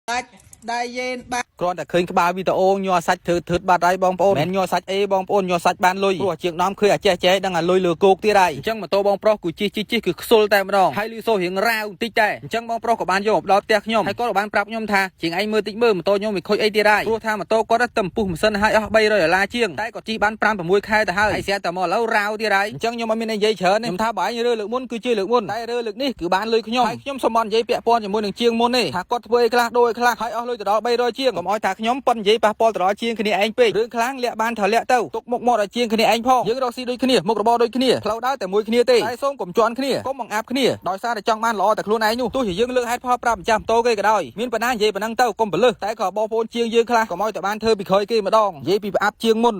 đại diện ba គ្រាន់តែឃើញក្បាលវីដេអូញ័រសាច់ធ្វើបាត់ហើយបងប្អូនមិនញ័រសាច់អេបងប្អូនញ័រសាច់បានលុយព្រោះជាងនាំឃើញអាចេះដឹងអាលុយលើគោកទៀតហើយអញ្ចឹងម៉ូតូបងប្រុសគូជិះគឺខ្សុលតែម្ដងហើយលឺសូររៀងរាវបន្តិចតែអញ្ចឹងបងប្រុសក៏បានយកមកដល់ផ្ទះខ្ញុំហើយគាត់ក៏បានប្រាប់ខ្ញុំថាជាងឯងមើលតិចមើលម៉ូតូខ្ញុំវាខូចអីទៀតហើយព្រោះថាម៉ូតូគាត់ទៅពុះម៉ាស៊ីនហើយអស់$300ជាងតែគាត់ជិះបាន5-6ខែទៅហើយស្រាប់តែមកឥឡូវរាវទៀតហើយអញ្ចឹងខ្ញុំអត់មាននិយាយច្រើនទេខ្ញុំថាបើឯងរើលើកមុនគឺជាលើកមុនតែរើលើកនេះគឺបានលុយខ្ញុំហើយខ្ញុំសូមអត់និយាយពាក់ព័ន្ធជាមួយនឹងជាងមុនទេថាគាត់ធ្វើអីខ្លះដូរអីខ្លះហើយអស់លុយទៅដល់300ជាងកុំឲ្យថាខ្ញុំប៉ុននិយាយប៉ះពាល់ទៅដល់ជាងគ្នាឯងពេករឿងខ្លាំងលាក់បានត្រូវលាក់ទៅទុកមុខមាត់ឲ្យជាងគ្នាឯងផងយើងរកស៊ីដូចគ្នាមុខរបរដូចគ្នាផ្លូវដើរតែមួយគ្នាទេតែសូមកុំជន់គ្នាកុំបង្អាប់គ្នាដោយសារតែចង់បានល្អតែខ្លួនឯងនោះទោះជាយើងលើកហេតុផលប្រាប់ម្ចាស់ម៉ូតូគេក៏ដោយមានបណ្ណានិយាយប៉ុណ្ណឹងទៅកុំបលឹះតែក៏បងប្អូនជាងយើងខ្លះកុំឲ្យតែបានធ្វើពីក្រោយគេម្ដងនិយាយពីប្រអាប់ជាងមុន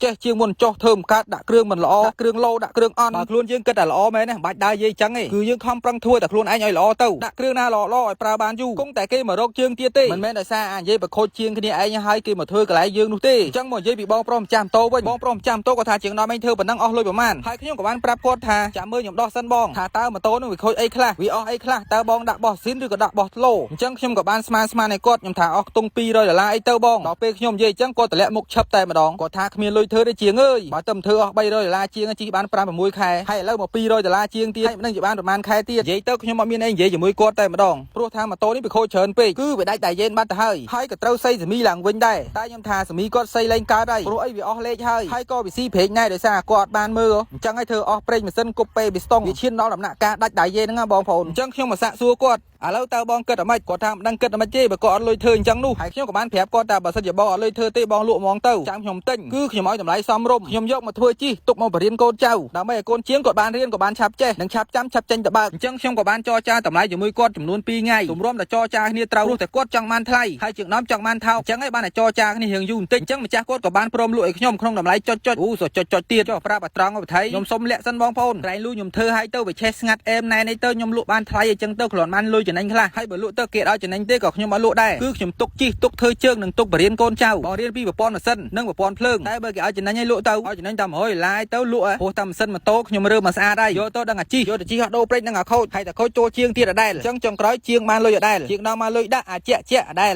ចេះជាងមុនចោះធ្វើមិនកើតដាក់គ្រឿងមិនល្អដាក់គ្រឿងលោដាក់គ្រឿងអន់បើខ្លួនយើងគិតតែល្អមែនណាបាច់ដើរនិយាយចឹងទេគឺយើងខំប្រឹងធ្វើតែខ្លួនឯងឲ្យល្អទៅដាក់គ្រឿងណាល្អឲ្យប្រើបានយូរគង់តែគេមករកជើងទៀតទេមិនមែនដោយសារនិយាយបខូចជាងគ្នាឯងហើយគេមកធ្វើកន្លែងយើងនោះទេអញ្ចឹងមកនិយាយពីបងប្រុសម្ចាស់ម៉ូតូវិញបងប្រុសម្ចាស់ម៉ូតូគាត់ថាជាងដល់ឯងធ្វើប៉ុណ្ណឹងអស់លុយប្រមាណហើយខ្ញុំក៏បានប្រាប់គាត់ថាចាំមើលខ្ញុំដោះសិនបងថាតើម៉ូតូនោះវាខូចអីខ្លះវាអស់អីខ្លះតើបងដាក់បោះស៊ីនឬក៏ដាក់បោះឡូអញ្ចឹងខ្ញុំក៏បានស្មានឲ្យគាត់ខ្ញុំថាអស់ខ្ទង់$200អីទៅបងដល់ពេលខ្ញុំនិយាយអញ្ចឹងគាត់តម្លាក់មុខឆឹបតែម្ដងគាត់ថាគ្មានលុយធ្វើទេជាងអើយបើតែមិនធ្វើអស់$300ជាងជិះបាន5-6ខែហើយឥឡូវមក$200ជាងទៀតហើយមិនដឹងជាបានប្រហែលខែទៀតនិយាយទៅខ្ញុំអត់មានអីនិយាយជាមួយគាត់តែម្ដងព្រោះថាម៉ូតូនេះវាខូចច្រើនពេកគឺវាដាច់តែយេនបាត់ទៅហើយក៏ត្រូវសៃសេមីឡើងវិញដែរតែខ្ញុំថាសេមីគាត់សៃលែងកើតហើយព្រោះអីវាអស់លេខហើយក៏វាស៊ីព្រេងដែរដោយសារគាត់បានមើលអញ្ចឹងឲ្យធ្វើអស់ប្រេងម៉ាស៊ីនគប់ពេពីស្តុងវាឈានដល់ដំណាក់កាលដាច់ដៃយេហ្នឹងបងប្អូនអញ្ចឹងខ្ញុំមកសាក់សួរគាត់ឥឡូវតើបងគិតអ្ម៉េចគាត់ថាមិនដឹងគិតអ្ម៉េចទេបើគាត់អត់លុយធ្វើអញ្ចឹងនោះហើយខ្ញុំក៏បានប្រាប់គាត់ថាបើសិនជាបងអត់លុយធ្វើទេបងលក់ហ្មងទៅចាំខ្ញុំទិញគឺខ្ញុំឲ្យតម្លៃសមរម្យខ្ញុំយកមកធ្វើជីទុកមកបរៀនកូនចៅដើម្បីឲ្យកូនជាងគាត់បានរៀនក៏បានឆាប់ចេះនិងឆាប់ចាំឆាប់ចេញទៅបើកអញ្ចឹងខ្ញុំក៏បានចរចាតម្លៃជាមួយគាត់ចំនួន2ថ្ងៃទម្រាំតែចរចាគ្នាត្រូវព្រោះតែគាត់ចង់បានថ្លៃហើយជាងនាំចង់បានថោកអញ្ចឹងឯងបានតែចរចាគ្នារៀងយូរបន្តិចអញ្ចឹងម្ចាស់គាត់ក៏បានព្រមលក់ឲ្យខ្ញុំក្នុងតម្លៃចុចទៀតចុះប្រាប់អាត្រង់ឲ្យថៃខ្ញុំសុំលាក់សិនបងប្អូនក្រែងលូខ្ញុំធ្វើឲ្យទៅវាឆេះស្ងាត់អែមណែនេះទៅខ្ញុំលក់បានថ្លៃអញ្ចឹងទៅគ្រាន់បានលុយចំណេញខ្លះហើយបើលក់ទៅគេឲ្យចំណេញទេក៏ខ្ញុំអត់លក់ដែរគឺខ្ញុំទុកជីទុកធ្វើជើងនិងទុកបរៀនកូនចៅបងរៀនពីប្រព័ន្ធម៉ាស៊ីននិងប្រព័ន្ធភ្លើងតែបើគេឲ្យចំណេញឲ្យលក់ទៅឲ្យចំណេញតែ$100ទៅលក់ព្រោះតែម៉ាស៊ីនម៉ូតូខ្ញុំរើមកស្អាតហើយយកទៅដឹងអាជីយកទៅជីអត់ដូរព្រេចនឹងអាខូចហើយតែខូចចូលជាងទៀតអដែលអញ្ចឹងចុងក្រោយជាងបានលុយអដែលជាងដល់មកលុយដាក់អាជាក់អដែល